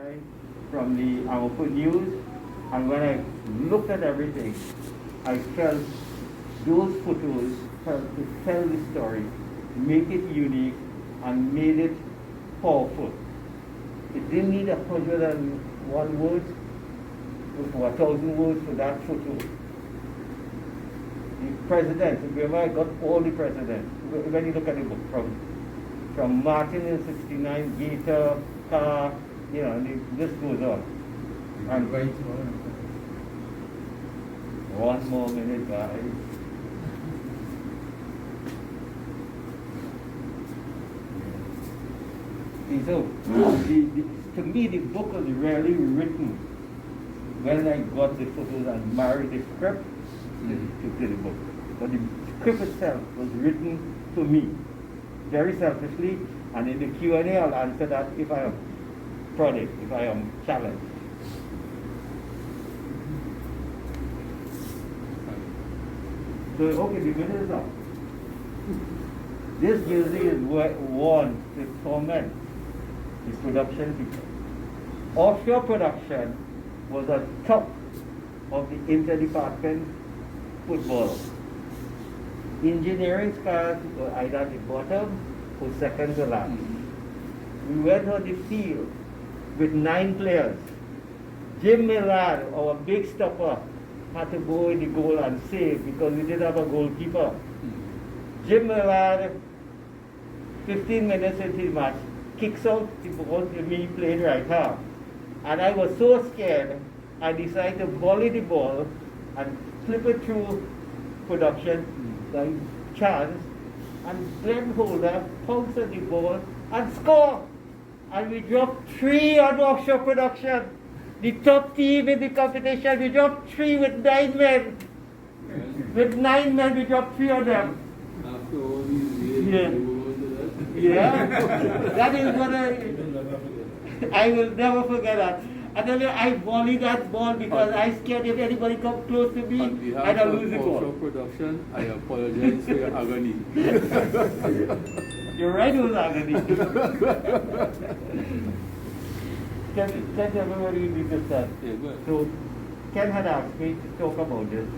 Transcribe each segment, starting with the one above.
right, from the AMOCO News, and when I looked at everything, I felt those photos helped to tell the story, make it unique, and made it powerful. It didn't need 101 words or 1,000 words for that photo. The presidents, remember I got all the presidents. When you look at the book, from Martin in 69, Gator, Carr, you know, and the list goes on. And one more minute, guys. So, to me, the book was really written when I got the photos and married the script to the book. But the script itself was written for me, very selfishly, and in the Q&A I'll answer that if I am prodded, if I am challenged. So, okay, the minute is up. This jersey is worn to torment the production people. Offshore production was on top of the interdepartment football. Engineering scars were either at the bottom or second to last. We went on the field with 9 players. Jim Millard, our big stopper, had to go in the goal and save because we didn't have a goalkeeper. Jim Millard, 15 minutes into the match, kicks out the ball to me playing right half. And I was so scared, I decided to volley the ball and flip it through production by chance, and Glenn Holder pounced at the ball and score. And we dropped 3 on offshore production. The top team in the competition, we dropped 3 with 9 men. With 9 men, we dropped 3 of them. After all these years, yeah, that is what I will never forget that. And then I volleyed that ball because I scared if anybody come close to me, I'd lose the ball. On production, I apologize for your agony. You're right, it was agony. Can everybody read this up? Yeah, go ahead. So, Ken had asked me to talk about this,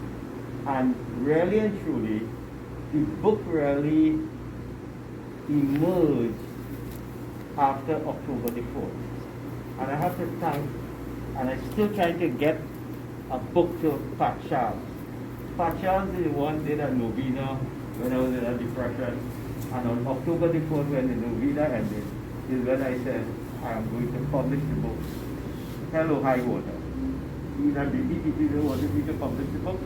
and really and truly, the book really emerged after October the 4th. And I have to thank, and I'm still trying to get a book to Pat Charles. Pat Charles is the one who did a novena when I was in a depression. And on October the 4th, when the novena ended, is when I said, I am going to publish the book. Hello, High Water. Even the BPP wanted me to publish the book.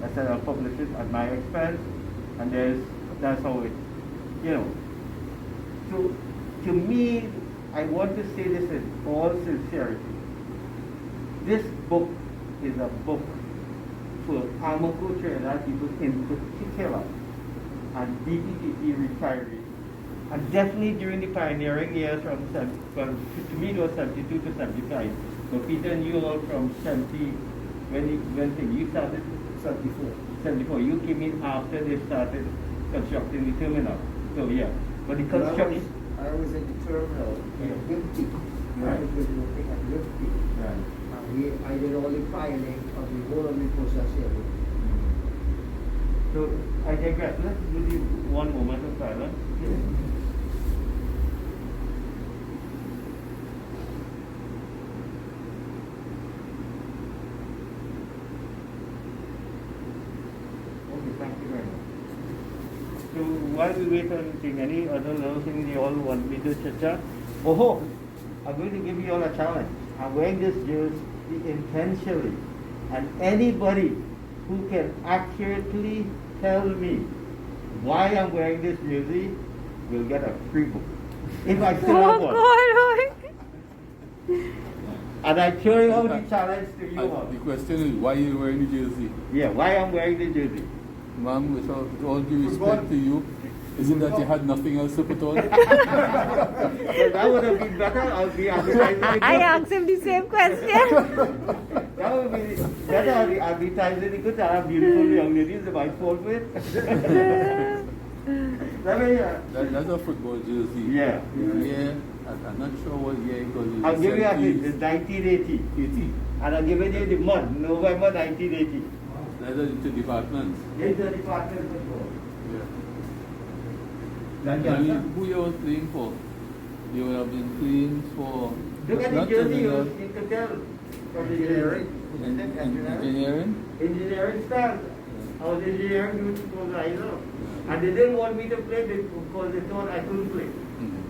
I said I'll publish it at my expense. And that's how it, you know. So, to me, I want to say this in all sincerity. This book is a book for AMOCO Trinidad people in particular, and BPPP retirees, and definitely during the pioneering years from to me it was 72 to 75. So Peter and you all from 70, when you started 74. 74. You came in after they started constructing the terminal. So yeah, but the construction. I was in the terminal in Wimpy. Right. I was working at Wimpy. Right. I did all the filing of the whole of the process here. So I digress. Let's do the one moment of silence. Okay, thank you very much. So while we wait on anything, any other little thing you all want me to chat? Oh, I'm going to give you all a challenge. I'm wearing this jersey intentionally, and anybody who can accurately tell me why I'm wearing this jersey will get a free book. If I still have one. And I carry out the challenge to you all. The question is, why are you wearing the jersey? Yeah, why I'm wearing the jersey. Ma'am, with all due respect to you, isn't that you had nothing else to put on? So that would have been better. I'll be advertising. I asked him the same question. That would be better. I'll be advertising the good. I have beautiful young ladies to buy phone with. Let me, That's a football jersey. Yeah. Yeah. I'm not sure what year it was. I'll give you a hint, it's 1980. 80. And I'll give you the month, November 1980. That's the departments. It's the department of football. Yeah. I mean, who you was playing for? You would have been playing for. Look at the not jersey, Trinidad. you can tell from the engineering. Engineering? Engineering style. I was engineering due to supervisor. And they didn't want me to play because they thought I couldn't play.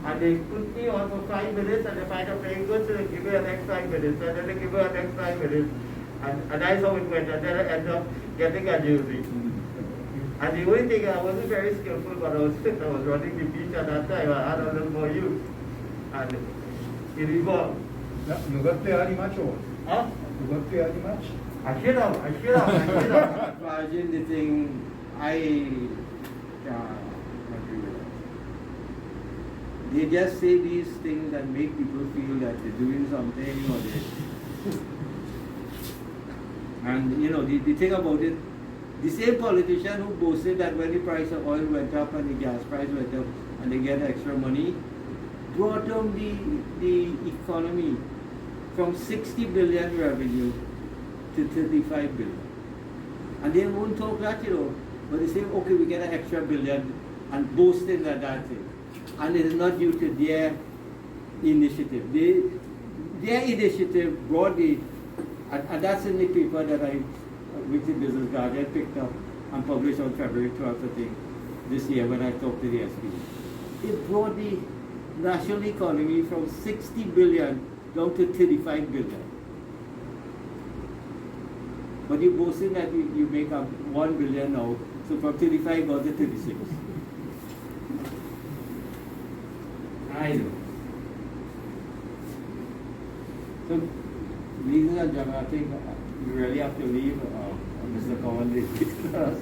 And they put me on for 5 minutes, and if I not playing good, so they give me an next 5 minutes, and then they give me an next 5 minutes. And that's how it went, and then I ended up getting a jersey. And the only thing, I wasn't very skillful, but I was fit. I was running the beach at that time. I had a little more youth. And it evolved. You got play all the match or? Huh? You got play all the match? I should have. Imagine the thing, they just say these things and make people feel that they're doing something or they. And you know, the thing about it, the same politician who boasted that when the price of oil went up and the gas price went up and they get extra money, brought down the economy from 60 billion revenue to 35 billion. And they won't talk that, you know, but they say, okay, we get an extra billion and boasting that thing. And it is not due to their initiative. Their initiative brought the, and that's in the paper that I, which the Business Guardian picked up and published on February 12th, I think, this year when I talked to the SP. It brought the national economy from 60 billion down to 35 billion. But you're boasting that you make up 1 billion now, so from 35 down to 36. I know. So, ladies and gentlemen, I think you really have to leave. Mr. Cowan did us.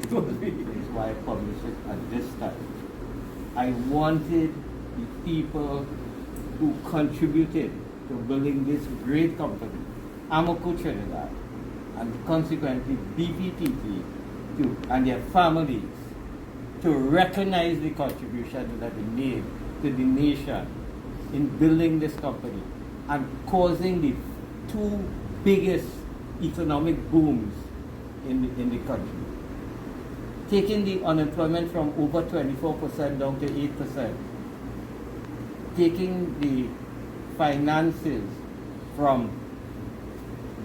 That's why I published it at this time. I wanted the people who contributed to building this great company, AMOCO Trinidad, and consequently BPTT, and their families, to recognize the contribution that they made to the nation in building this company and causing the two biggest economic booms in the country. Taking the unemployment from over 24% down to 8%. Taking the finances from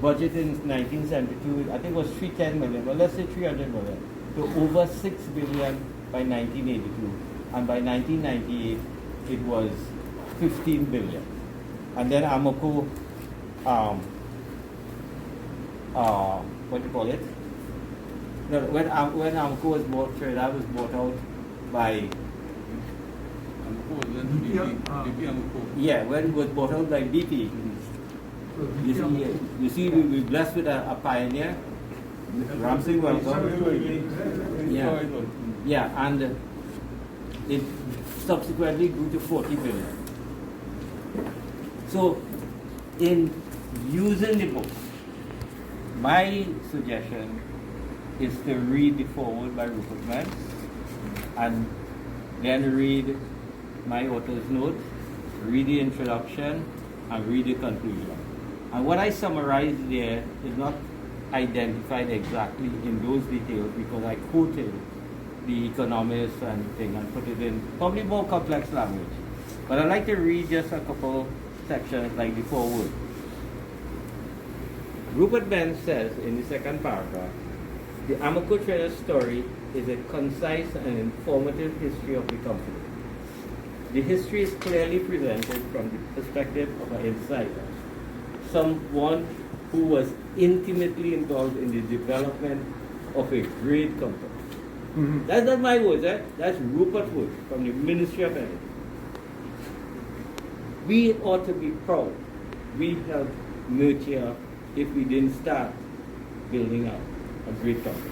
budget in 1972, I think it was 310 million, but let's say 300 million, to over 6 billion by 1982. And by 1998, it was 15 billion. And then AMOCO, what do you call it? No, when AMOCO was bought, Trinidad was bought out by yeah, when it was bought out by BP. You see, we were blessed with a pioneer, Ramsey, welcome. Yeah, and it subsequently grew to 40 billion. So, in using the book, my suggestion is to read the foreword by Rupert Mance, and then read my author's note, read the introduction, and read the conclusion. And what I summarize there is not identified exactly in those details because I quoted the economists and thing and put it in probably more complex language. But I'd like to read just a couple sections like the foreword. Rupert Mance says in the second paragraph, the AMOCO Trinidad story is a concise and informative history of the company. The history is clearly presented from the perspective of an insider, someone who was intimately involved in the development of a great company. Mm-hmm. That's not my words, that's Rupert Wood from the Ministry of Energy. We ought to be proud. We helped nurture if we didn't start building up a great company.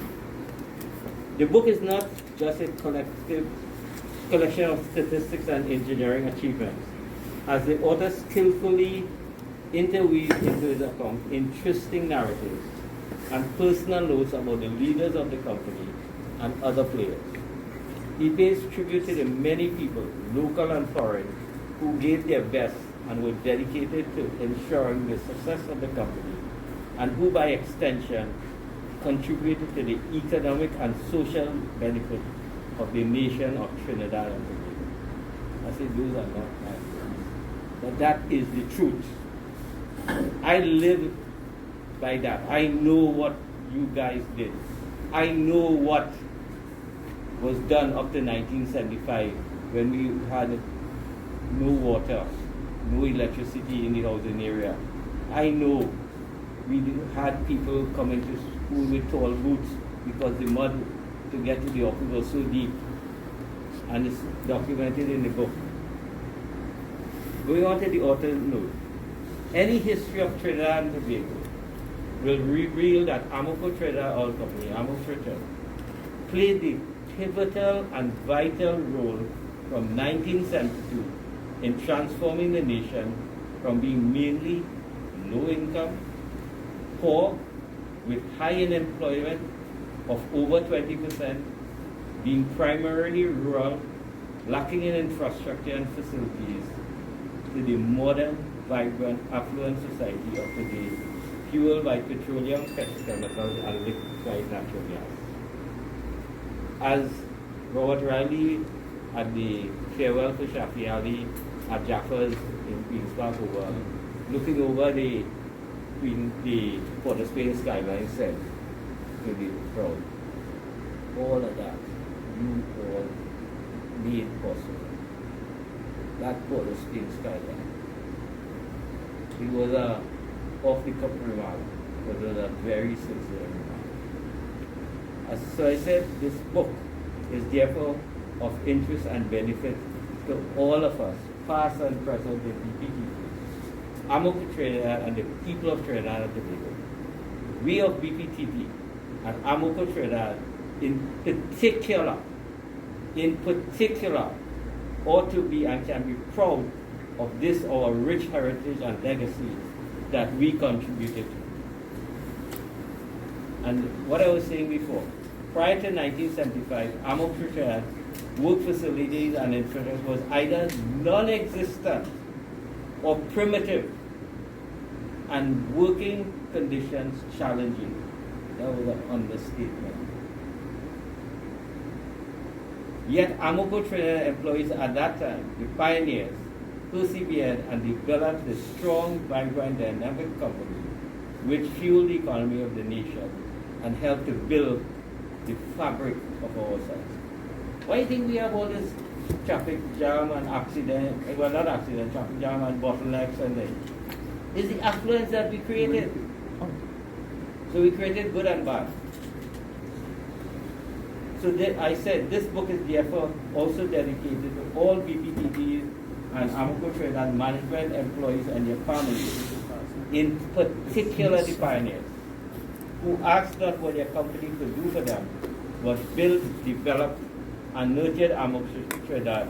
The book is not just a collection of statistics and engineering achievements, as the author skillfully interweaves into his account interesting narratives and personal notes about the leaders of the company and other players. He pays tribute to the many people, local and foreign, who gave their best and were dedicated to ensuring the success of the company, and who by extension contributed to the economic and social benefit of the nation of Trinidad and Tobago. I say those are not my words, but that is the truth. I live by that. I know what you guys did. I know what was done up to 1975 when we had no water, no electricity in the housing area. I know we had people coming to school with tall boots because the mud to get to the office was so deep, and it's documented in the book. Going on to the author's note, any history of Trinidad and Tobago will reveal that AMOCO Trinidad Oil Company, AMOCO Trinidad, played the pivotal and vital role from 1972 in transforming the nation from being mainly low income, poor, with high unemployment of over 20%, being primarily rural, lacking in infrastructure and facilities, to the modern, vibrant, affluent society of today, fueled by petroleum, petrochemicals, and liquefied natural gas. As Robert Riley at the farewell to Shafi Ali at Jaffa's in Queen's Park looking over the Port of Spain skyline said to the crowd, all of that you all made possible. That Port of Spain skyline. It was a off-the-cuff remark, but it was a very sincere remark. So I said, this book is therefore of interest and benefit to all of us, past and present in BPTP, AMOCO Trinidad and the people of Trinidad and Tobago. We of BPTP and AMOCO Trinidad in particular, ought to be and can be proud of this our rich heritage and legacy that we contributed to. And what I was saying before, prior to 1975, AMOCO Trinidad work facilities and infrastructure was either non-existent or primitive, and working conditions challenging. That was an understatement. Yet AMOCO Trinidad employees at that time, the pioneers, persevered and developed a strong, vibrant, dynamic company which fueled the economy of the nation and helped to build the fabric of our society. Why do you think we have all this traffic jam and accident, well not accident, traffic jam and bottlenecks and things? It's the affluence that we created. So we created good and bad. So I said this book is therefore also dedicated to all BPTPs and AMOCO Trinidad management employees and their families, in particular the pioneers, who asked not what their company could do for them, but built, developed, and nurtured AMOCO Trinidad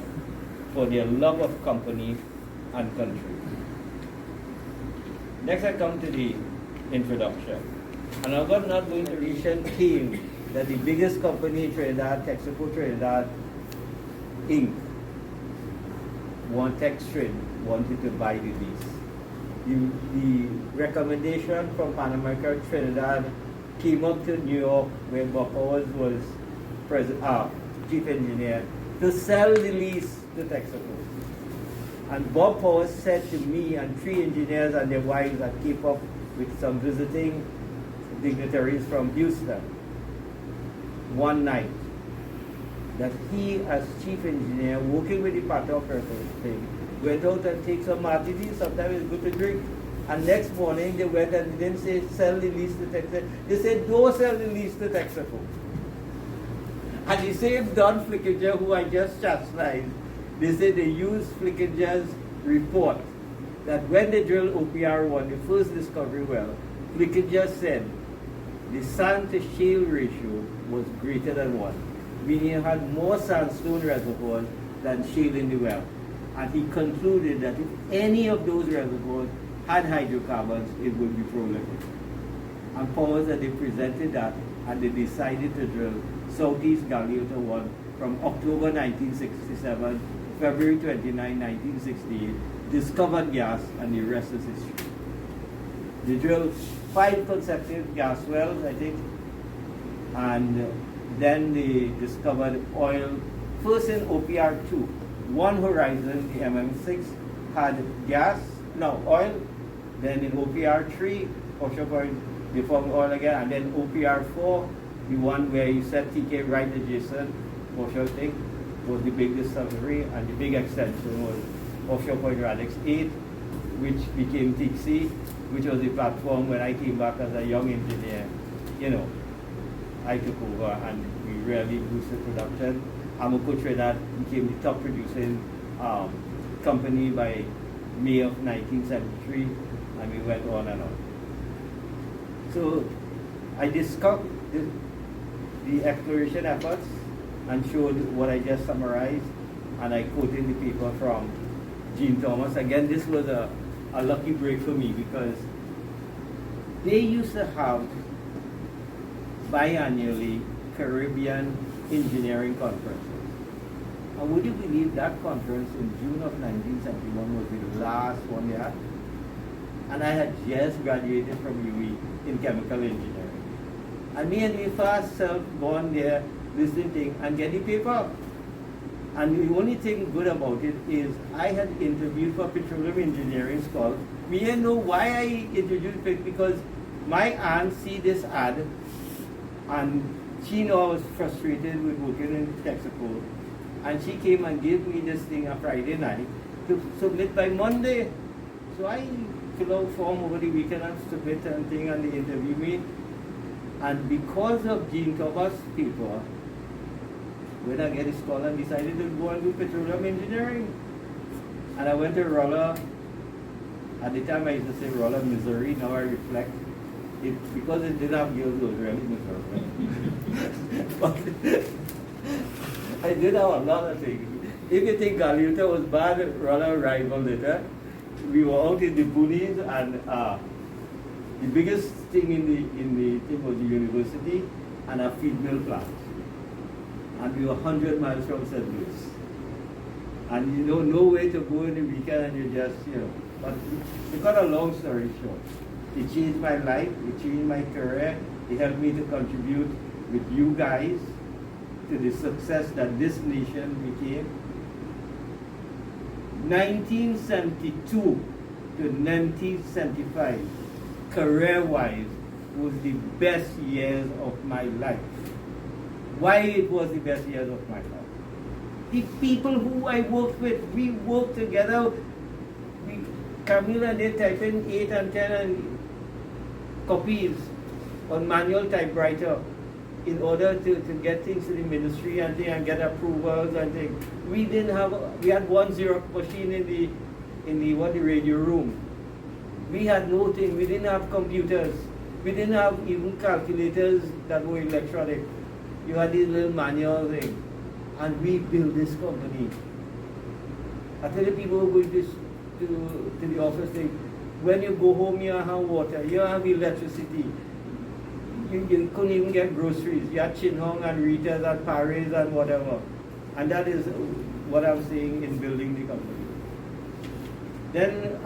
for their love of company and country. Next I come to the introduction. And I'm not going to recent claim that the biggest company in Trinidad, Texaco Trinidad Inc., Textrin, wanted to buy the lease. The recommendation from Pan American Trinidad came up to New York, where Bob Powers was chief engineer, to sell the lease to Texaco. And Bob Powers said to me and three engineers and their wives that came up with some visiting dignitaries from Houston one night, that he, as chief engineer, working with the party operator thing, went out and take some martinis. Sometimes it's good to drink. And next morning they went and they didn't say sell the lease to Texaco. They said don't sell the lease to Texaco. And the same Don Flickinger, who I just chastised, they said they used Flickinger's report that when they drilled OPR1, the first discovery well, Flickinger said the sand to shale ratio was greater than 1, meaning it had more sandstone reservoirs than shale in the well. And he concluded that if any of those reservoirs had hydrocarbons, it would be prolific. And Powers that they presented that, and they decided to drill Southeast Galliota 1 from October 1967, February 29, 1968, discovered gas, and the rest is history. They drilled 5 consecutive gas wells, I think, and then they discovered oil, first in OPR2. One horizon, the MM6, had oil, then in OPR3, offshore point, they found oil again, and then OPR4, the one where you said TK right adjacent, offshore thing, was the big discovery, and the big extension was offshore point Radix 8, which became TXC, which was the platform when I came back as a young engineer. I took over and we really boosted production. AMOCO Trinidad became the top producing company by May of 1973, and we went on and on. So I discussed the exploration efforts and showed what I just summarized, and I quoted the paper from Gene Thomas. Again, this was a lucky break for me because they used to have biannually Caribbean engineering conferences. And would you believe that conference in June of 1971 was the last one they had? And I had just graduated from UE in chemical engineering. And me and my first self gone there, listening thing, and get the paper. And the only thing good about it is I had interviewed for petroleum engineering school. We didn't know why I introduced it because my aunt see this ad and she knew I was frustrated with working in Texaco. And she came and gave me this thing on Friday night to submit by Monday. So I filled out form over the weekend and submit and thing, and they interviewed me. And because of Gene Thomas' paper, when I get a scholar and decided to go and do petroleum engineering. And I went to Rolla. At the time I used to say Rolla, Missouri. Now I reflect. Because it didn't have girls, it was really miserable. But I did have a lot of things. If you think Galuta was bad, Rolla rival later. We were out in the boonies, and the biggest thing in the thing was the university and a feed mill plant. And we were 100 miles from St. Louis. And no way to go in the weekend, and you just, But to cut a long story short, it changed my life, it changed my career, it helped me to contribute with you guys to the success that this nation became. 1972 to 1975, career-wise, was the best years of my life. Why it was the best years of my life? The people who I worked with, we worked together. Camille and they type in 8 and 10 and copies on manual typewriter in order to get things to the ministry and get approvals and things. We had one Xerox machine in the radio room. We had no thing, we didn't have computers. We didn't have even calculators that were electronic. You had these little manual thing. And we built this company. I tell the people who go to the office thing, when you go home you don't have water, you don't have electricity. You couldn't even get groceries. You had Chin Hong and Rita's and Paris and whatever. And that is what I'm saying in building the company. Then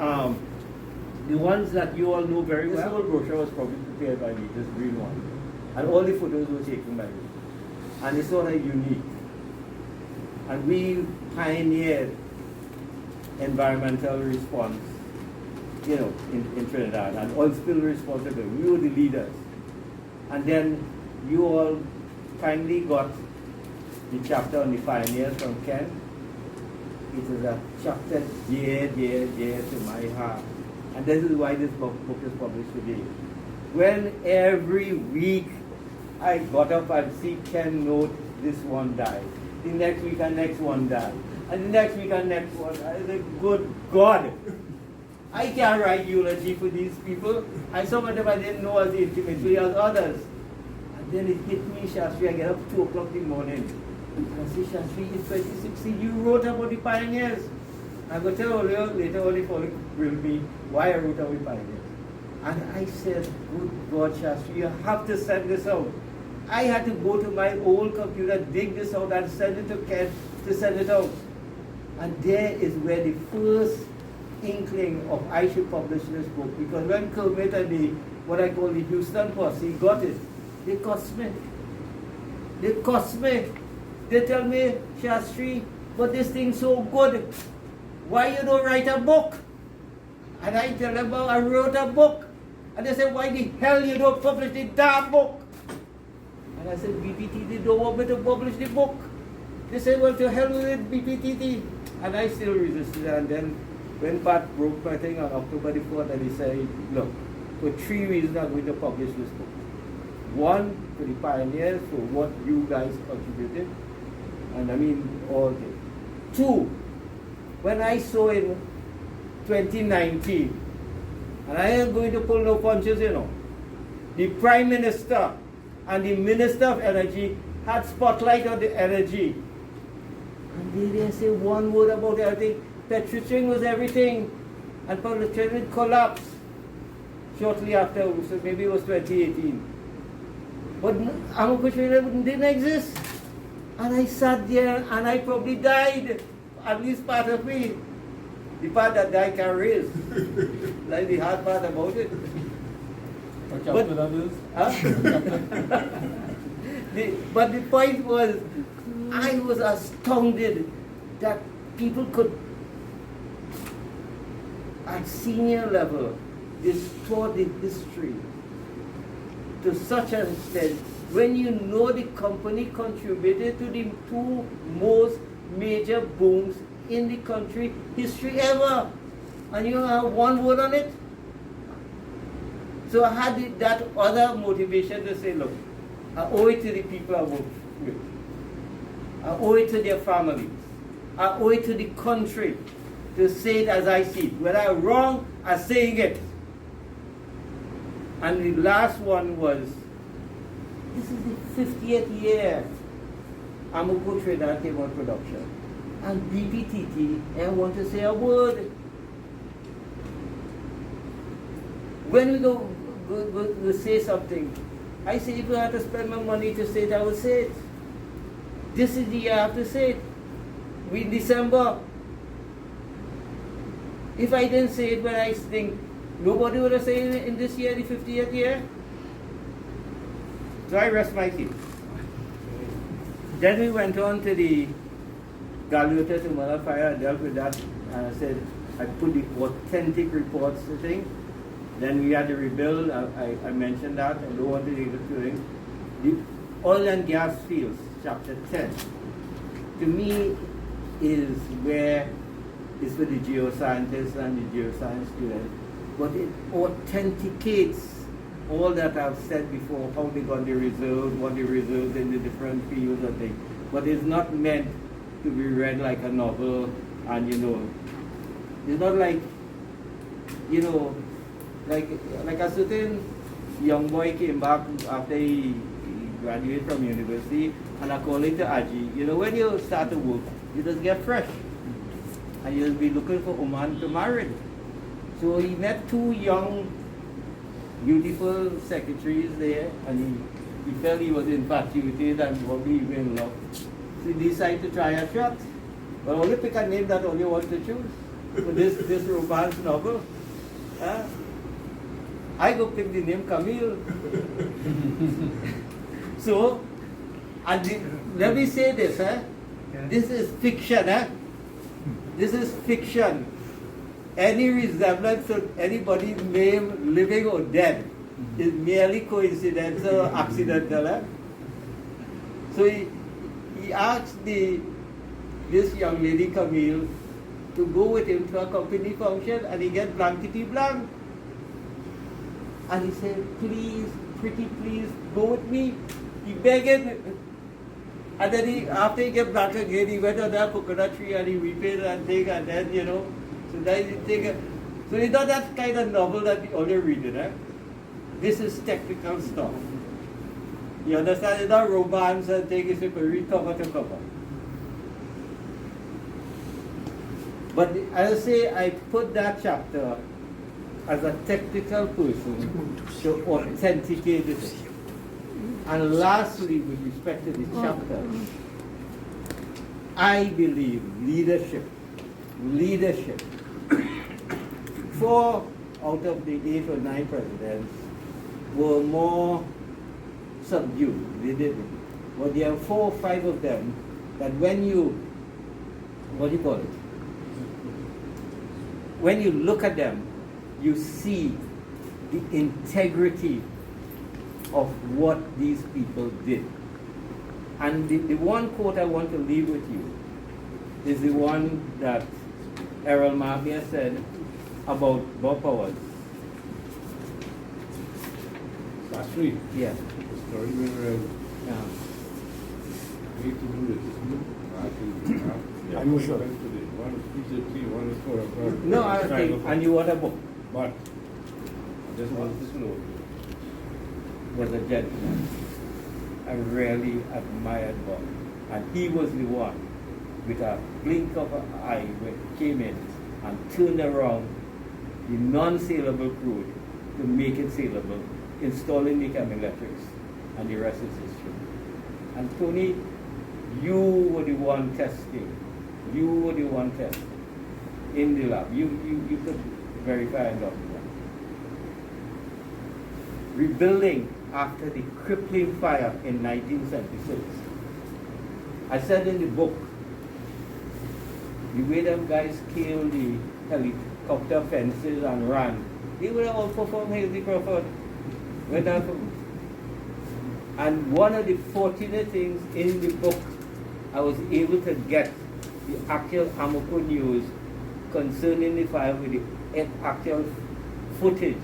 the ones that you all know very well. This whole brochure was probably prepared by me, this green one. And all the photos were taken by me. And it's sort of unique. And we pioneered environmental response, in Trinidad, and oil spill responsibility. We were the leaders. And then you all kindly got the chapter on the pioneers from Ken. It is a chapter dear to my heart. And this is why this book is published today. When every week I got up and see Ken note, this one died. The next week and next one died. And the next week and next one. I said, good God. I can't write eulogy for these people. And some of them I didn't know as intimately as others. And then it hit me, Shastri. I get up 2 o'clock in the morning. And I say, Shastri, in 2016 you wrote about the pioneers. I'm going to tell you later on if you grill me why I wrote about the pioneers. And I said, good God, Shastri, you have to send this out. I had to go to my old computer, dig this out, and send it to Ken to send it out. And there is where the first inkling of I should publish this book. Because when Kermit and the, what I call the Houston posse got it, they cost me. They cost me. They tell me, Shastri, but this thing's so good. Why you don't write a book? And I tell them, well, I wrote a book. And they say, why the hell you don't publish the damn book? And I said, BPTT don't want me to publish the book. They said, well, to hell with it, BPTT. And I still resisted. And then when Pat broke my thing on October the 4th, and he said, look, for 3 reasons I'm going to publish this book. 1, for the pioneers, for what you guys contributed. And I mean, all this. 2, when I saw in 2019, and I ain't going to pull no punches, you know, the Prime Minister and the Minister of Energy had spotlight on the energy. And they didn't say one word about everything. Petrochemical was everything. And Petrochemical collapsed shortly after, so maybe it was 2018. But AMOCO Trinidad didn't exist. And I sat there and I probably died. At least part of me. The part that I can raise. Like the hard part about it. What chapter that is? Huh? But the point was, I was astounded that people could, at senior level, distort the history to such an extent when you know the company contributed to the 2 most major booms in the country history ever, and you have one word on it. So I had that other motivation to say, look, I owe it to the people I work with. I owe it to their families. I owe it to the country to say it as I see it. When I'm wrong, I'm saying it. And the last one was, this is the 50th year AMOCO Trinidad came on production. And BPTT, I want to say a word. When we go say something, I say if I have to spend my money to say it, I will say it. This is the year I have to say it. We in December. If I didn't say it when I think, nobody would have said it in this year, the 50th year. So I rest my case. Then we went on to the Galuta to Mother Fire. I dealt with that, and I said, I put the authentic reports to thing. Then we had to rebuild, I mentioned that, I don't want to leave it to him. The oil and gas fields, chapter 10, to me is where it's for the geoscientists and the geoscience students, but it authenticates all that I've said before, how they got the reserves, what the reserves in the different fields and things. But it's not meant to be read like a novel, and you know, it's not like, you know, like a certain young boy came back after he graduated from university, and I call it to Aji. You know, when you start to work, you just get fresh, and you'll be looking for a man to marry. So he met 2 young, beautiful secretaries there, and he felt he was infatuated and probably even in love. So he decided to try a shot. But only pick a name that only wants to choose for this romance novel. I go pick the name Camille. So, let me say this, this is fiction, This is fiction. Any resemblance to anybody's name, living or dead, is merely coincidental or accidental. So he asked this young lady Camille to go with him to a company function, and he get blankety blank. And he said, please, pretty please, go with me. He begged. And then after he get back again, he went on that coconut tree and he weeped and thing, and then, you know, so then he take so it's not that kind of novel that we only read it, This is technical stuff. You understand? It's not romance and things you can read cover to cover. But as I say, I put that chapter as a technical person to authenticate it. And lastly, with respect to the chapter, I believe leadership. 4 out of the 8 or 9 presidents were more subdued. They didn't. But there are 4 or 5 of them that when you, what do you call it? When you look at them, you see the integrity of what these people did. And the one quote I want to leave with you is the one that Errol Mahabir said about Bob Powers. Shastri, Yeah. the story we read, Yeah. we need to do this, isn't it? Yeah. I'm sure. One is 3:30, one is 4 o'clock. No, I think, and you want a book. But I just want to know. Was a gentleman. I really admired Bob. And he was the one, with a blink of an eye, came in and turned around the non-saleable crude to make it saleable, installing the chemical-electrics, and the rest is history. And Tony, you were the one testing. You were the one testing in the lab. You could verify and document. Rebuilding after the crippling fire in 1976. I said in the book, the way them guys scaled the helicopter fences and ran, they would have outperformed Haley Crawford. And one of the fortunate things in the book, I was able to get the actual AMOCO news concerning the fire with the actual footage,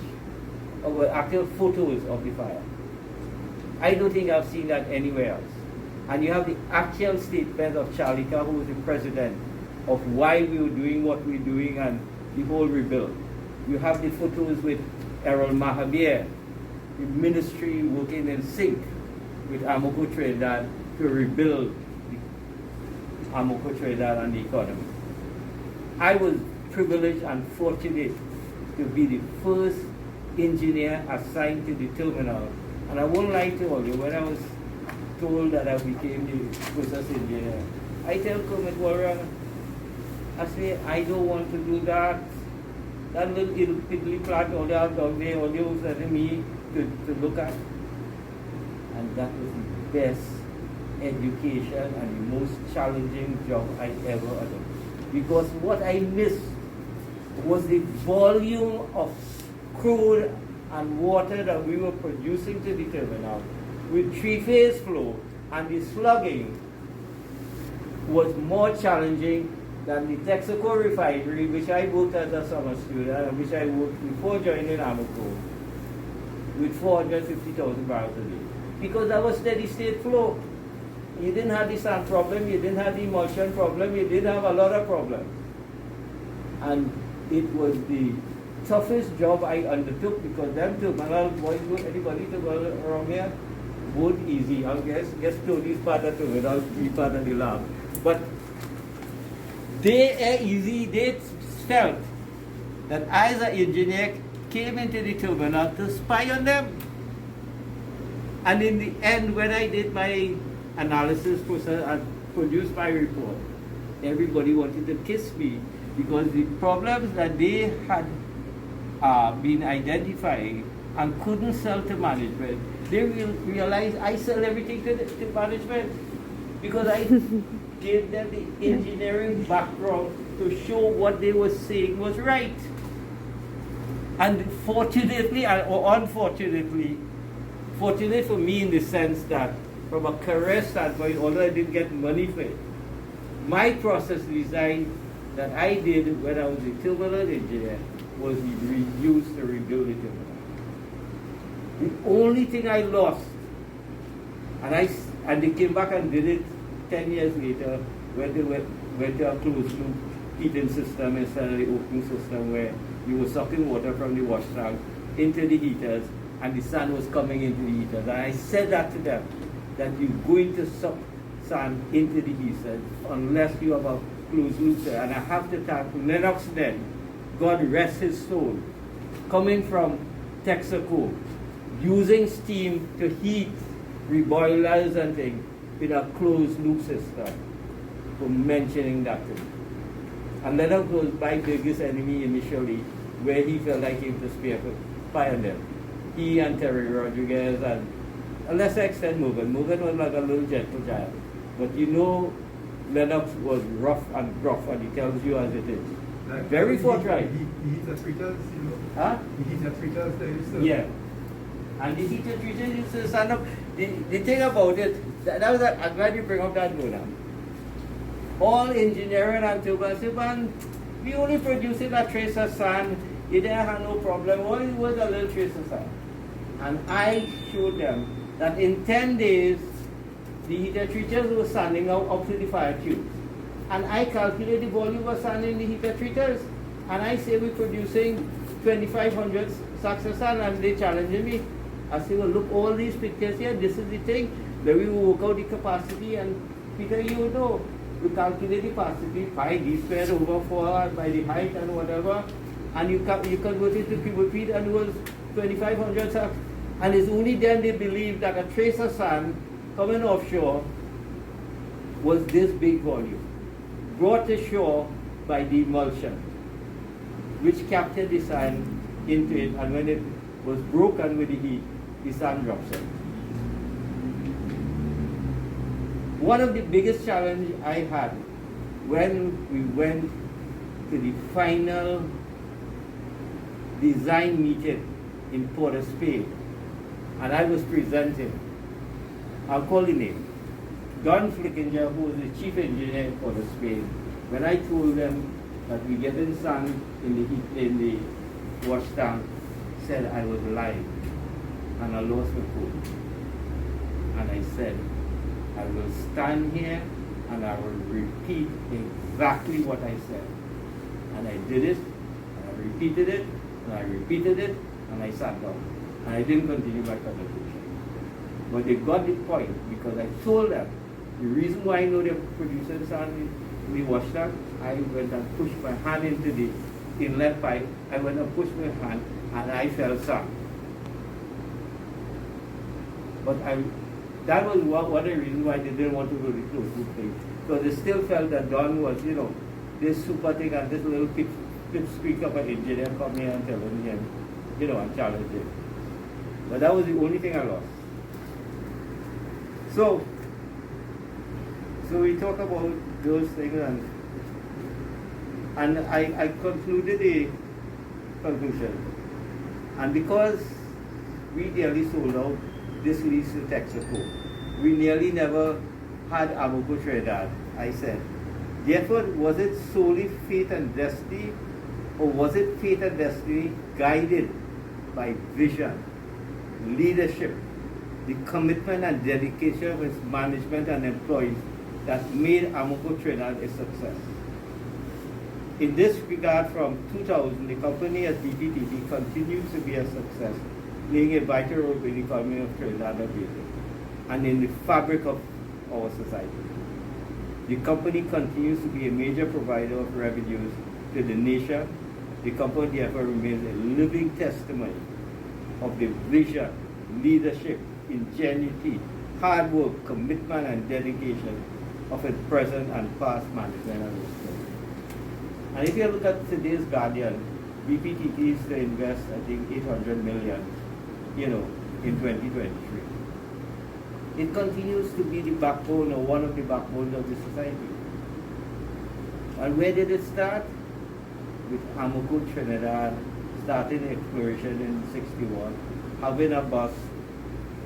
or actual photos of the fire. I don't think I've seen that anywhere else. And you have the actual statement of Charlika, who was the president, of why we were doing what we were doing and the whole rebuild. You have the photos with Errol Mahabir, the ministry working in sync with AMOCO Trinidad to rebuild the AMOCO Trinidad and the economy. I was privileged and fortunate to be the first engineer assigned to the terminal. And I won't lie to all you, when I was told that I became the process engineer, I tell Kermit Warren, I say, I don't want to do that. That little piddly plant all they have down there, all they were sending me to look at. And that was the best education and the most challenging job I ever had. Because what I missed was the volume of crude and water that we were producing to the terminal with 3-phase flow, and the slugging was more challenging than the Texaco refinery, which I worked as a summer student, and which I worked before joining AMOCO, with 450,000 barrels a day. Because that was steady state flow. You didn't have the sand problem, you didn't have the emulsion problem, you didn't have a lot of problems. And it was the toughest job I undertook, because them terminal boys, anybody to go around here, weren't easy. I guess Tony's part of terminal, be part of the lab. But they are easy. They felt that I, as an engineer, came into the terminal to spy on them. And in the end, when I did my analysis process and produced my report, everybody wanted to kiss me, because the problems that they had been identifying and couldn't sell to management, they realized I sell everything to management, because I gave them the engineering background to show what they were saying was right. And fortunately, or unfortunately, fortunate for me in the sense that from a career standpoint, although I didn't get money for it, my process design that I did when I was a terminal engineer was used to rebuild the terminal. The only thing I lost, and they came back and did it 10 years later, when they went to a closed loop heating system instead of the open system, where you were sucking water from the wash tank into the heaters, and the sun was coming into the heaters. And I said that to them, that you're going to suck sun into the heaters unless you have a closed loop there. And I have to thank Lennox then, God rest his soul, coming from Texaco, using steam to heat reboilers and things in a closed loop system for mentioning that to me. And Lennox was my biggest enemy initially, where he felt like he was the pioneer. He and Terry Rodriguez and a lesser extent Morgan. Morgan was like a little gentle giant. But you know, Lennox was rough and gruff, and he tells you as it is. Like, Very forthright. He hit the fritters, you know. Huh? He hit the fritters there, so. Yeah. And the heated treaters used to stand up. The thing about it, that was I'm glad you bring up that Mona. All engineering and turbine said, man, we only producing a trace of sand. It didn't have no problem. All it was a little trace of sand. And I showed them that in 10 days, the heater treaters were sanding out up to the fire tubes. And I calculated the volume of sand in the heater treaters. And I say we're producing 2,500 sacks of sand, and they challenging me. I say, well, look, all these pictures here, this is the thing. Then we will work out the capacity, and Peter, you know, we calculate the capacity, pi d squared over 4 by the height and whatever, and you convert it to cubic feet, and it was 2,500 sacks. And it's only then they believe that a trace of sand coming offshore was this big volume, brought to shore by the emulsion, which captured the sand into it, and when it was broken with the heat, the sand drops in. One of the biggest challenges I had when we went to the final design meeting in Port of Spain, and I was presenting, I'll call the name, Don Flickinger, who was the chief engineer in Port of Spain. When I told them that we get in sand in the wash tank, said I was lying and I lost my cool. And I said, I will stand here and I will repeat exactly what I said. And I did it, and I repeated it, and I repeated it, and I sat down. And I didn't continue my conversation. But they got the point, because I told them the reason why I know they're producing sand in the wash tank. I went and pushed my hand into the inlet pipe. I went and pushed my hand, and I felt sand. But that was one of the reasons why they didn't want to go to the closed loop thing. Because they still felt that Don was, you know, this super thing, and this little pipsqueak of an engineer coming here and telling him, you know, and challenging him. But that was the only thing I lost. So we talk about those things, and I concluded a conclusion. And because we nearly sold out this lease to Texaco, we nearly never had AMOCO Trinidad. I said, therefore, was it solely fate and destiny, or was it fate and destiny guided by vision, leadership, the commitment and dedication of its management and employees that made AMOCO Trinidad a success? In this regard, from 2000, the company as BPTT continues to be a success, playing a vital role in the economy of Trinidad and Tobago and in the fabric of our society. The company continues to be a major provider of revenues to the nation. The company therefore remains a living testimony of the vision, leadership, ingenuity, hard work, commitment, and dedication of its present and past management and risk. And if you look at today's Guardian, BPTT is to invest, I think, 800 million, you know, in 2023. It continues to be the backbone, or one of the backbones of the society. And where did it start? With AMOCO Trinidad, starting exploration in 61, having a bus,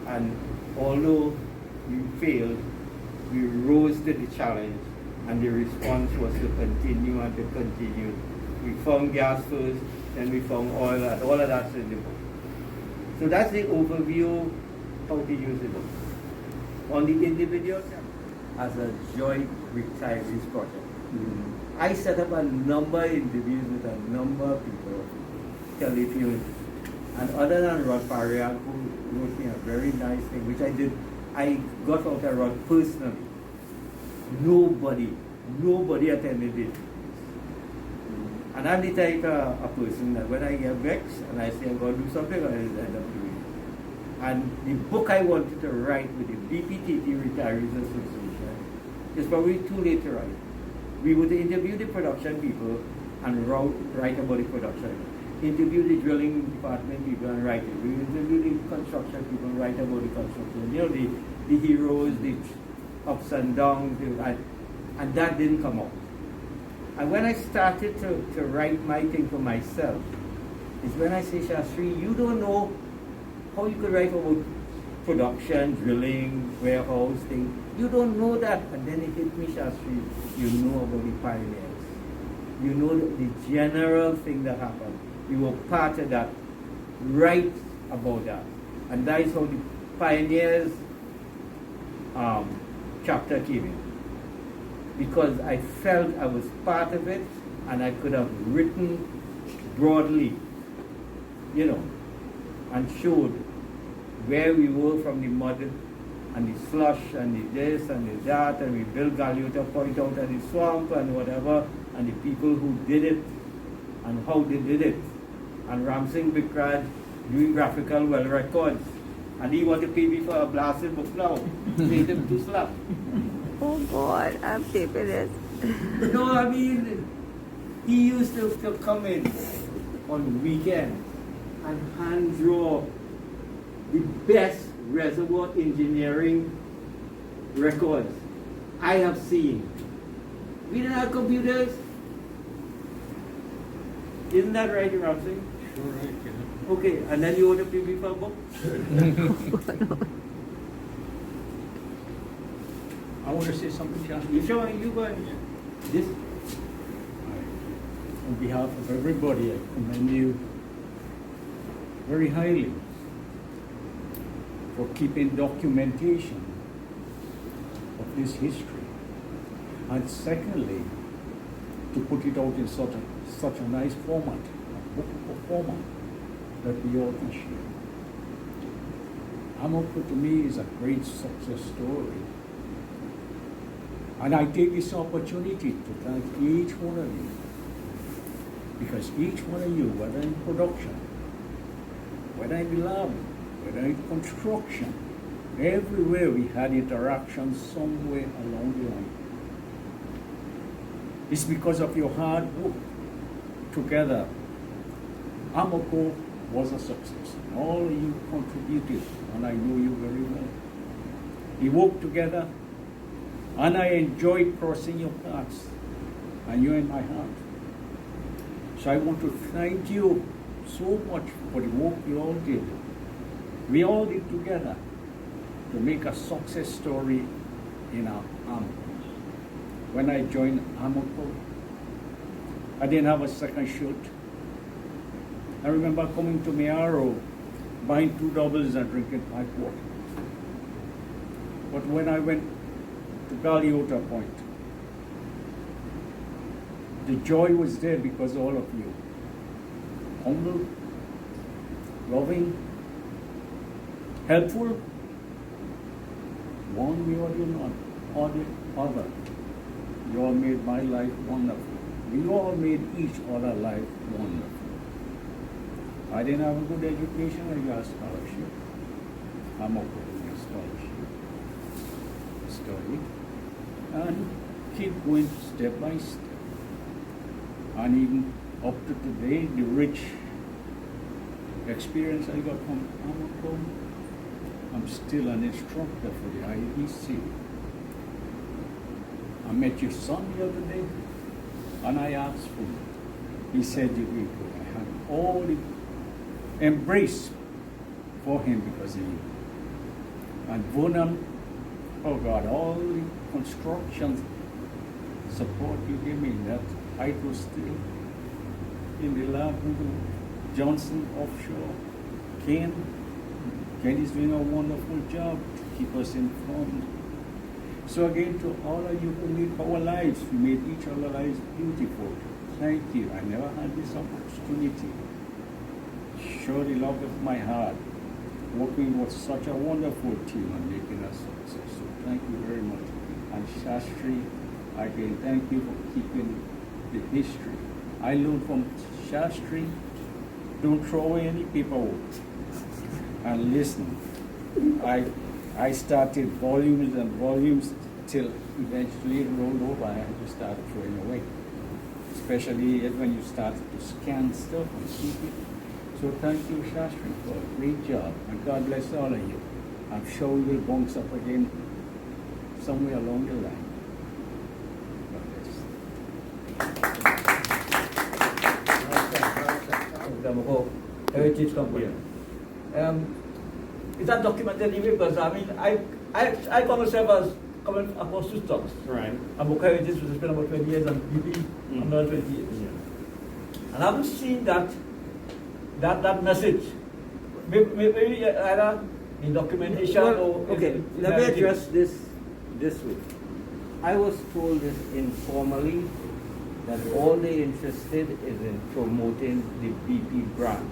and although we failed, we rose to the challenge, and the response was to continue and to continue. We found gas first, then we found oil, and all of that's in the book. So that's the overview, how to use it. On the individual, as a joint retirees project. I set up a number of interviews with a number of people, telephone, and other than Rod Faria, who wrote me a very nice thing, which I did, I got out of Rod personally. Nobody attended it. And I'm the type of a person that when I get vexed and I say I'm going to do something, I end up doing it. And the book I wanted to write with the BPTT Retirees Association is probably too late to write. We would interview the production people and write about the production. Interview the drilling department people and write it. We interview the construction people and write about the construction. You know, the heroes, the ups and downs, and that didn't come out. And when I started to write my thing for myself, is when I say, Shastri, you don't know how you could write about production, drilling, warehouse thing. You don't know that. And then it hit me, Shastri, you know about the pioneers. You know the general thing that happened. You were part of that. Write about that. And that is how the pioneers chapter came in. Because I felt I was part of it and I could have written broadly, you know, and showed where we were from the mud and the slush and the this and the that, and we built Galuta Point out at the swamp and whatever, and the people who did it and how they did it. And Ramsing Bikraj doing graphical well records. And he want to pay me for a blasted book now. Made him to slap. Oh God, I'm taping this. No, I mean, he used to come in on weekends and hand draw the best reservoir engineering records I have seen. We didn't have computers. Isn't that right, Ramsey? Sure, right, yeah. Okay, and then you want to pay me for a book? I want to say something, John. You sure? You go ahead. This? On behalf of everybody, I commend you very highly for keeping documentation of this history. And secondly, to put it out in such a nice format, a book format that we all can share. AMOCO to me is a great success story. And I take this opportunity to thank each one of you, because each one of you, whether in production, whether in lab, whether in construction, everywhere we had interactions somewhere along the line. It's because of your hard work together. AMOCO was a success. All of you contributed, and I know you very well. We worked together, and I enjoyed crossing your paths, and you're in my heart. So I want to thank you so much for the work you all did. We all did together to make a success story in our AMOCO. When I joined AMOCO, I didn't have a second shoot. I remember coming to Mearo, buying 2 doubles and drinking 5 water. But when I went to Galeota Point, the joy was there because all of you, humble, loving, helpful, one way or the other. You all made my life wonderful. We all made each other life wonderful. I didn't have a good education, I got a scholarship. I'm okay with a scholarship. Study. And keep going step by step. And even up to today, the rich experience I got from AMOCO, I'm still an instructor for the IEC. I met your son the other day, and I asked for him. He said you will go. I had all the embrace for him because of you. And Vonam, oh God, all the construction support you gave me, that I was still in the lab with Johnson offshore. Ken is doing a wonderful job to keep us informed. So again, to all of you who made our lives, we made each other's lives beautiful. Thank you. I never had this opportunity. Show the love of my heart, working with such a wonderful team and making us success. So thank you very much. And Shastri, again, thank you for keeping the history. I learned from Shastri, don't throw away any paperwork. and listen. I started volumes and volumes till eventually it rolled over and I just started throwing away. Especially when you start to scan stuff and keep it. So thank you, Shastri, for a great job. And God bless all of you. I'm sure we will bounce up again somewhere along the line. The AMOCO Heritage Company. Is that documented anyway? Because I mean, I call myself as coming across two stocks. Right. AMOCO Heritage, which has been about 20 years, and BP, another 20 years. Yeah. And I haven't seen that message. Maybe either in documentation or... Okay, let me address this way. I was told this informally that all they're interested is in promoting the BP brand.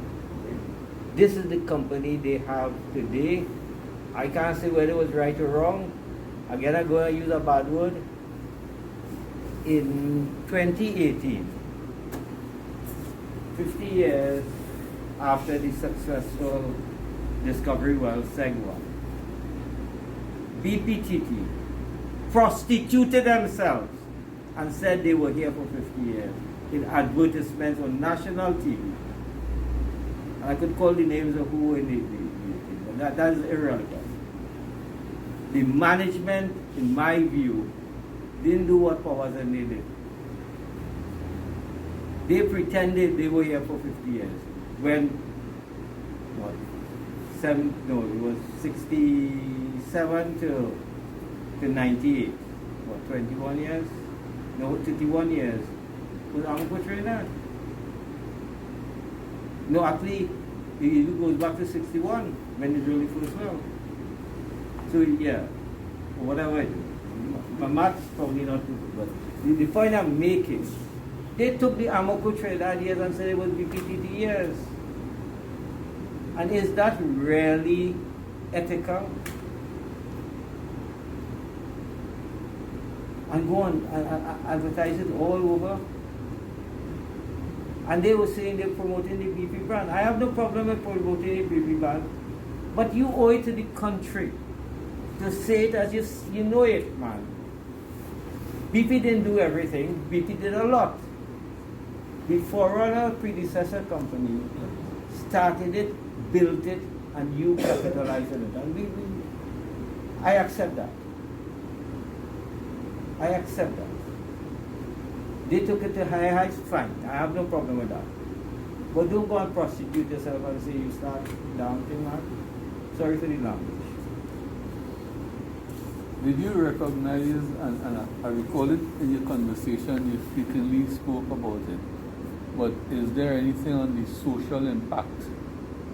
This is the company they have today. I can't say whether it was right or wrong. Again, I'm going to use a bad word. In 2018, 50 years after the successful discovery well, Segwa, BPTT prostituted themselves and said they were here for 50 years in advertisements on national TV. And I could call the names of who in it, but that is irrelevant. The management, in my view, didn't do what powers and they did. They pretended they were here for 50 years. When, it was 67 to 98. What, 21 years? No, 51 years. Was AMOCO Trinidad? No, actually, it goes back to 61 when it really first well. So, yeah, whatever it is. My math's probably not too good, but the point I'm making, they took the AMOCO Trinidad years and said it was BPTT years. And is that really ethical? And go on and advertise it all over. And they were saying they're promoting the BP brand. I have no problem with promoting the BP brand, but you owe it to the country to say it as you know it, man. BP didn't do everything. BP did a lot. The forerunner predecessor company started it, built it, and you capitalized on it. And I accept that. I accept that. They took it to high heights, fine. I have no problem with that. But don't go and prostitute yourself and say you start dancing, man. Sorry for the language. Did you recognize, and I recall it in your conversation, you frequently spoke about it, but is there anything on the social impact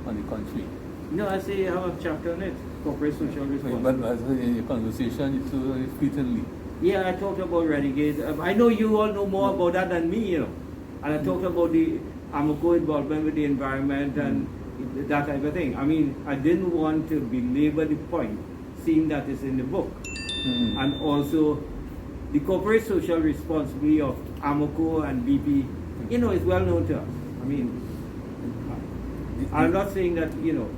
on the country? No, I say I have a chapter on it, corporate social responsibility. But in your conversation, you said it frequently. Yeah, I talked about Renegade. I know you all know more about that than me, you know. And I talked about the AMOCO involvement with the environment and that type of thing. I mean, I didn't want to belabor the point, seeing that it's in the book. And also, the corporate social responsibility of AMOCO and BP, you know, is well known to us. I mean, I'm not saying that, you know,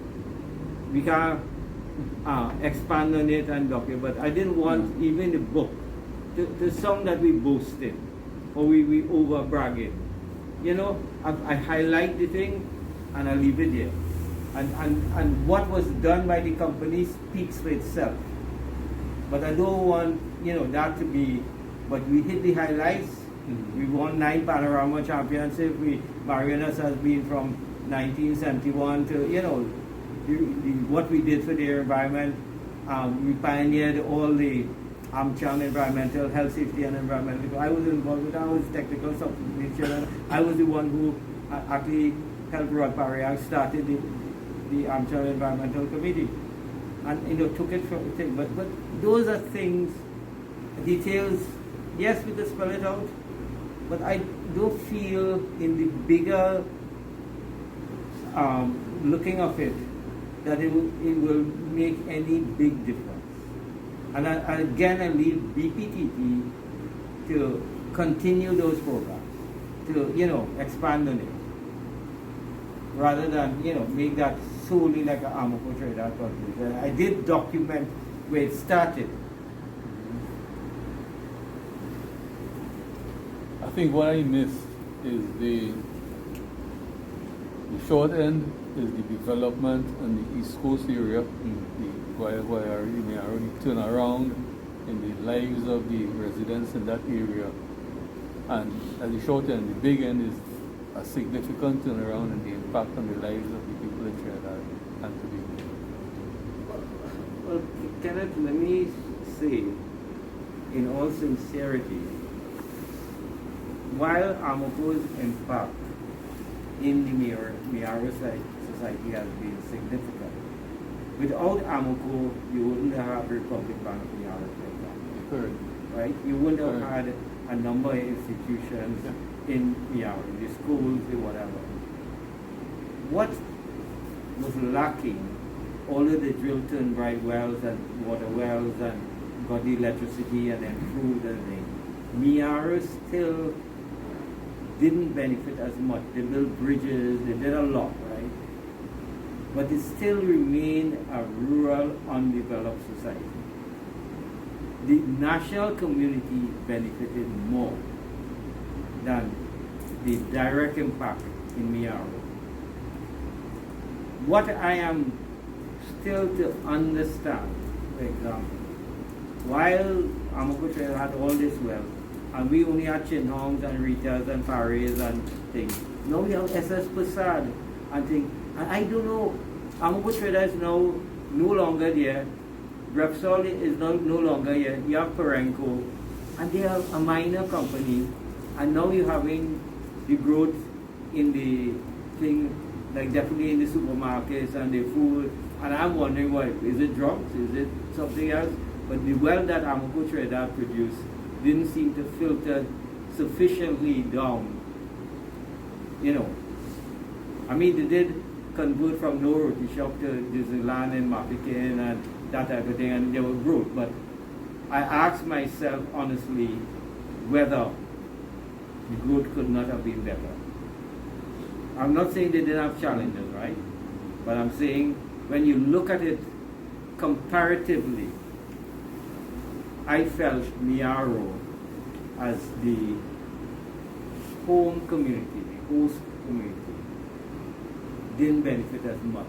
we can expand on it and document, but I didn't want even the book to sound that we boasted or we over bragging. You know, I highlight the thing and I leave it there. And what was done by the company speaks for itself. But I don't want, you know, that to be, but we hit the highlights. We won 9 Panorama Championships. Marianas has been from 1971 to, you know, what we did for the environment. We pioneered all the AmCham environmental, health, safety and environmental. I was involved with that. I was technical support. I was the one who actually helped Rod Pariag started the AmCham environmental committee. And, you know, took it from the thing. But those are things, details, yes, we could spell it out, but I don't feel in the bigger looking of it that it will make any big difference. And again, I leave BPTT to continue those programs, to, you know, expand on it, rather than, you know, make that solely like an AMOCO Trinidad contribution. I did document where it started. I think what I missed is the short end is the development in the East Coast area, where you may already turn around in the lives of the residents in that area. And at the short end, the big end is a significant turnaround in the impact on the lives of the people in Trinidad and Tobago. Well, Kenneth, let me say, in all sincerity, while AMOCO's impact in the Miaro society has been significant, without AMOCO, you wouldn't have Republic Bank of Miaro, for example. Correct. Right? You wouldn't have Correct. had a number of institutions in Miaro, the schools, the whatever. What was lacking, all of the drill turn bright wells and water wells and got the electricity and improved everything, Miaro still didn't benefit as much. They built bridges, they did a lot, right? But it still remained a rural, undeveloped society. The national community benefited more than the direct impact in Miaro. What I am still to understand, for example, while AMOCO Trinidad had all this wealth, and we only had Chinhongs and Ritas and Paris and things. Now we have SS Prasad and things. And I don't know, AMOCO Trinidad is now no longer there. Repsol is no longer here. You have Perenco, and they are a minor company. And now you're having the growth in the thing, like definitely in the supermarkets and the food. And I'm wondering why. Is it drugs? Is it something else? But the well that AMOCO Trinidad produced didn't seem to filter sufficiently down. You know, I mean, they did convert from no roti shop to Disneyland and Mapikin and that type of thing, and they were growth. But I asked myself honestly whether the growth could not have been better. I'm not saying they didn't have challenges, right? But I'm saying when you look at it comparatively, I felt Miaro as the home community, the host community, didn't benefit as much.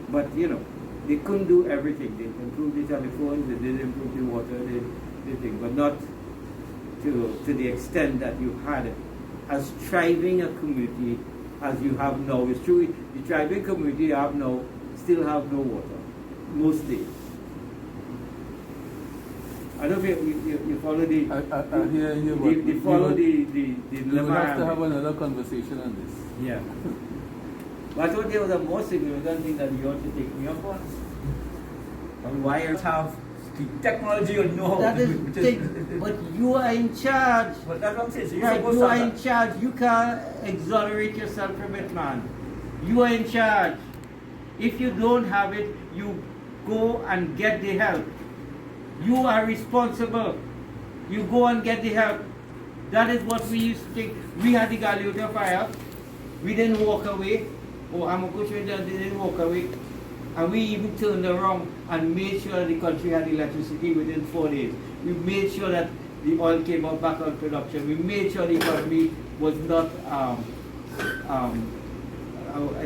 But you know, they couldn't do everything. They improved the telephones, they did improve the water, they did things, but not to the extent that you had as thriving a community as you have now. It's true, the thriving community you have now still have no water, most days. I don't know if you follow the... I hear you, but you follow the we will have to have another conversation on this. Yeah. But I thought there was a more significant thing that you ought to take me up on. And wires have the technology or know-how. That is thing, but you are in charge. But that's what I'm saying. So you're Right, supposed you to are have in charge. You can't exonerate yourself from it, man. You are in charge. If you don't have it, you go and get the help. You are responsible. You go and get the help. That is what we used to think. We had the Galuta fire. We didn't walk away. Or AMOCO Trinidad didn't walk away. And we even turned around and made sure the country had electricity within 4 days. We made sure that the oil came out back on production. We made sure the economy was not, I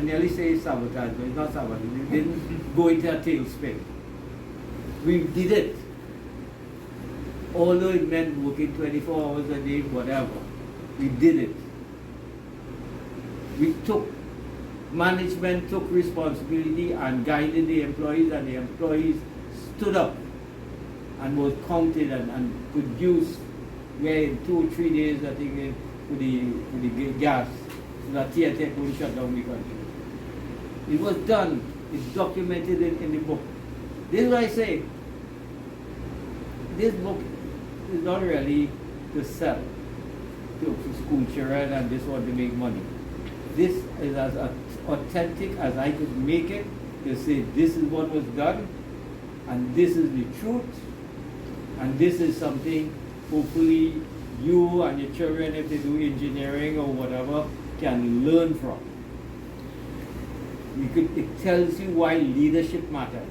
nearly say sabotage, but it's not sabotage. We didn't go into a tailspin. We did it. Although it meant working 24 hours a day, whatever. We did it. We took, management took responsibility and guided the employees, and the employees stood up and was counted and produced where in 2 or 3 days, I think, for the gas, so that TNT couldn't shut down the country. It was done. It's documented in the book. This is what I say. This book is not really to sell to school children and just want to make money. This is as authentic as I could make it, to say this is what was done and this is the truth and this is something hopefully you and your children, if they do engineering or whatever, can learn from. It tells you why leadership matters.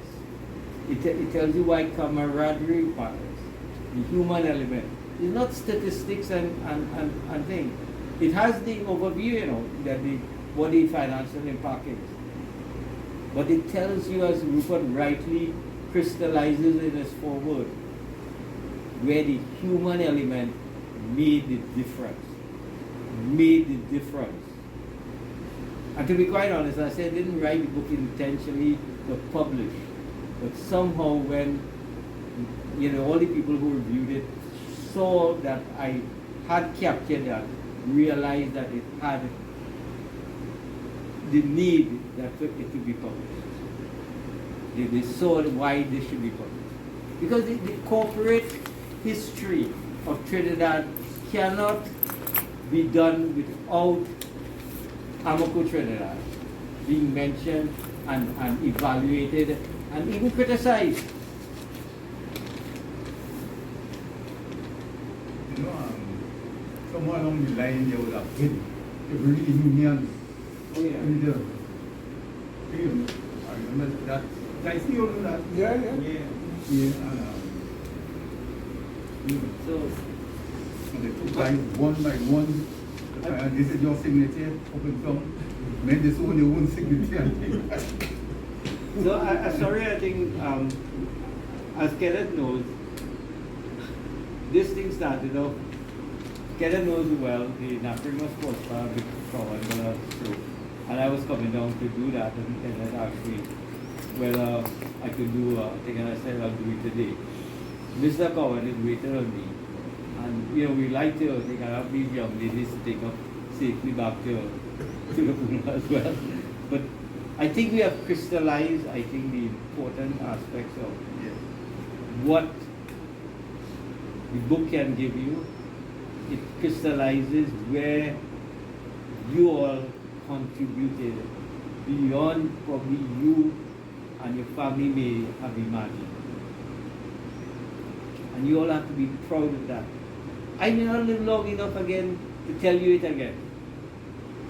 It tells you why camaraderie matters. The human element. It's not statistics and things. It has the overview, that what the financial impact is. But it tells you, as Rupert rightly crystallizes in his foreword, where the human element made the difference. Made the difference. And to be quite honest, I said I didn't write the book intentionally to publish. But somehow when all the people who reviewed it saw that I had captured that, realized that it had the need that it to be published. They saw why this should be published. Because the corporate history of Trinidad cannot be done without AMOCO Trinidad being mentioned and evaluated and even criticized. Somewhere along the line, they would have hit every union. Oh, yeah. I remember that. I still do that. Yeah. Yeah. So, And they took one by one. And this is your signature, open some. Made this one your own signature. so I think, as Kenneth knows, this thing started off. Kenneth knows well the Naprima Sports Bar before and I was coming down to do that, and Kenneth asked me whether I could do a thing, and I said I'll do it today. Mr. Cowan had waited on me, and we like to think I have these young ladies to take up safely back to the pool as well. But I think we have crystallized, the important aspects of what the book can give you. It crystallizes where you all contributed beyond probably you and your family may have imagined. And you all have to be proud of that. I may not live long enough again to tell you it again.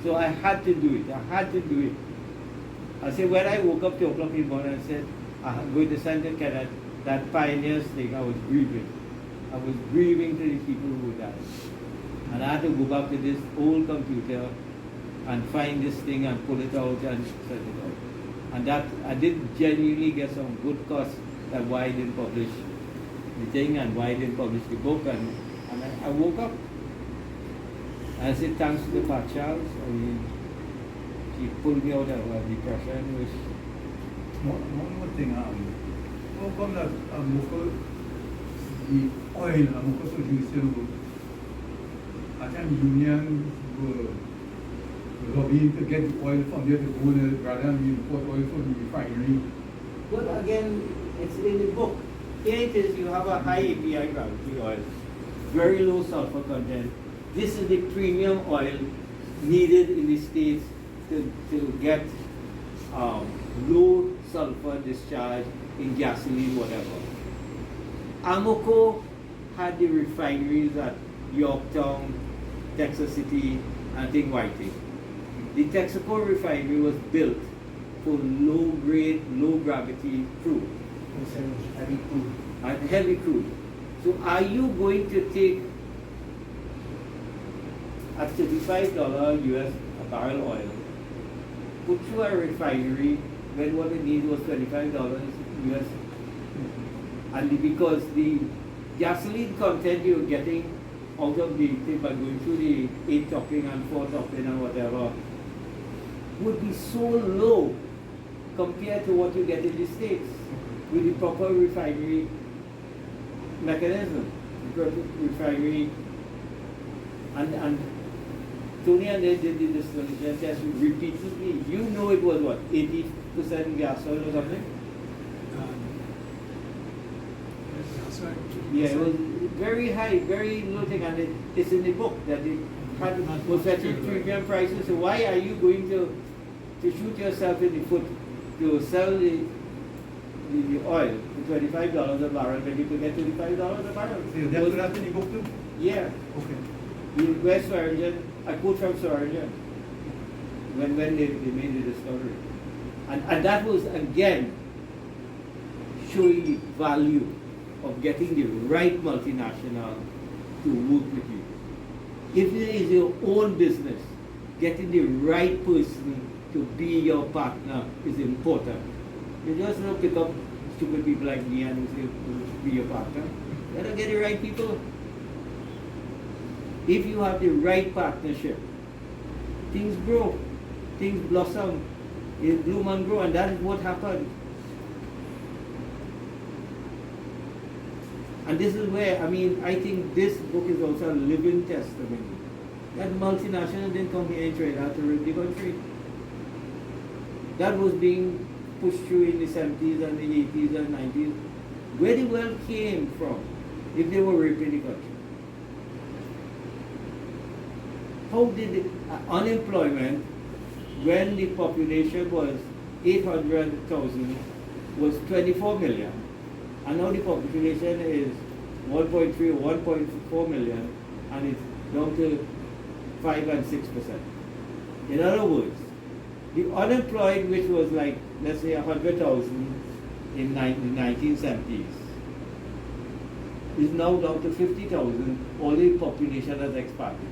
So I had to do it. I said, when I woke up 2 o'clock in the morning and said, I'm going to send to Kenneth that pioneers thing, I was grieving. I was grieving to the people who died. And I had to go back to this old computer and find this thing and pull it out and set it out. And that I did genuinely get some good costs that why I didn't publish the thing and why I didn't publish the book. And I woke up. And I said, thanks to the Pat Charles. She pulled me out of depression, which... One more thing, how come that AMOCO, the oil AMOCO producer, at time unions were lobbying to get the oil from there to go rather than import oil from the refinery? Well, again, it's in the book. Here it is, you have a high API gravity oil, very low sulfur content. This is the premium oil needed in the States to get low sulfur discharge in gasoline, whatever. AMOCO had the refineries at Yorktown, Texas City, and I think Whiting. The Texaco refinery was built for low grade, low gravity crude. Heavy crude. And heavy crude. So are you going to take at $35 US a barrel oil, put through a refinery when what it needs was $25 US? And because the gasoline content you're getting out of the thing by going through the 8 topping and 4 topping and whatever would be so low compared to what you get in the States with the proper refinery mechanism, the proper refinery, and Tony and they did the distillation test repeatedly. You know it was what, 80% gas oil or something? Yeah, it was very high, very low thing, and it's in the book that it was fetching premium prices. So why are you going to shoot yourself in the foot to sell the oil for $25 a barrel when you could get $35 a barrel? So that's what in the book too? Yeah. Okay. West Swearingen, I quote from Swearingen when they made the discovery. And that was, again, showing the value of getting the right multinational to work with you. If it is your own business, getting the right person to be your partner is important. You just don't pick up stupid people like me and say, be your partner. You gotta get the right people. If you have the right partnership, things grow, things blossom, it bloom and grow, and that is what happened. And this is where, I think this book is also a living testimony. That multinational didn't come here in Trinidad to run the country. That was being pushed through in the 70s and the 80s and 90s. Where the wealth came from if they were raping the country? How did the unemployment, when the population was 800,000, was 24 million, and now the population is 1.3 or 1.4 million, and it's down to 5 and 6%. In other words, the unemployed, which was like, let's say 100,000 in the 1970s, is now down to 50,000, all the population has expanded.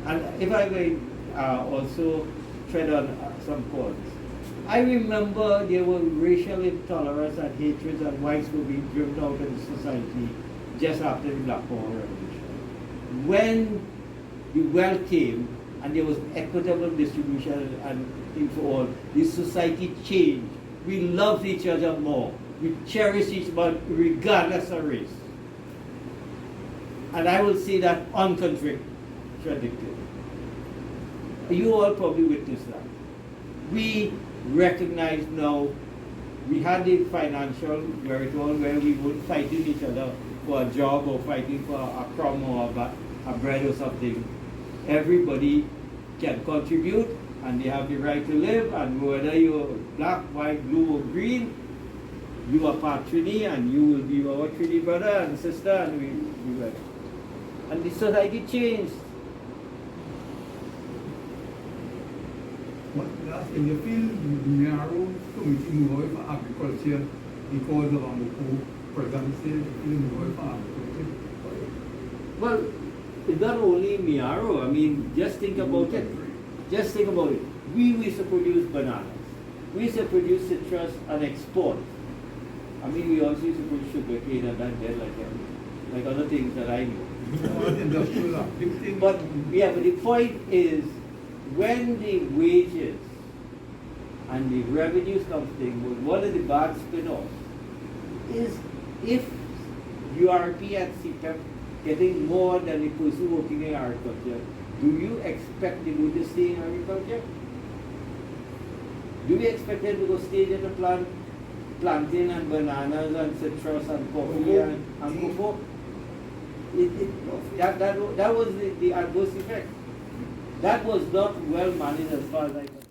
And if I may also tread on some chords, I remember there were racial intolerance and hatreds, and whites were being driven out of the society just after the Black Power Revolution. When the wealth came and there was equitable distribution and things for all, the society changed. We loved each other more. We cherished each other regardless of race. And I will say that uncontradicted. You all probably witnessed that. We recognize now we had the financial wherewithal where we weren't fighting each other for a job or fighting for a crumb or a bread or something. Everybody can contribute and they have the right to live, and whether you're black, white, blue or green, you are part Trini and you will be our Trini brother and sister, and we were. And the society changed. In the field, narrow committee move away from agriculture because of AMOCO, for example, say, move away from agriculture. Well, it's not only Miaro. Just think about it. Just think about it. We used to produce bananas. We used to produce citrus and export. We also used to produce sugar cane and that there, like other things that I know. But the point is, when the wages and the revenues comes in, one of the bad spin-offs is if URP and CPEP getting more than the person working in agriculture, do you expect them to stay in agriculture? Do we expect them to go stay in the plantain and bananas and citrus and coffee and cocoa? That was the adverse effect. That was not well managed as far as I can.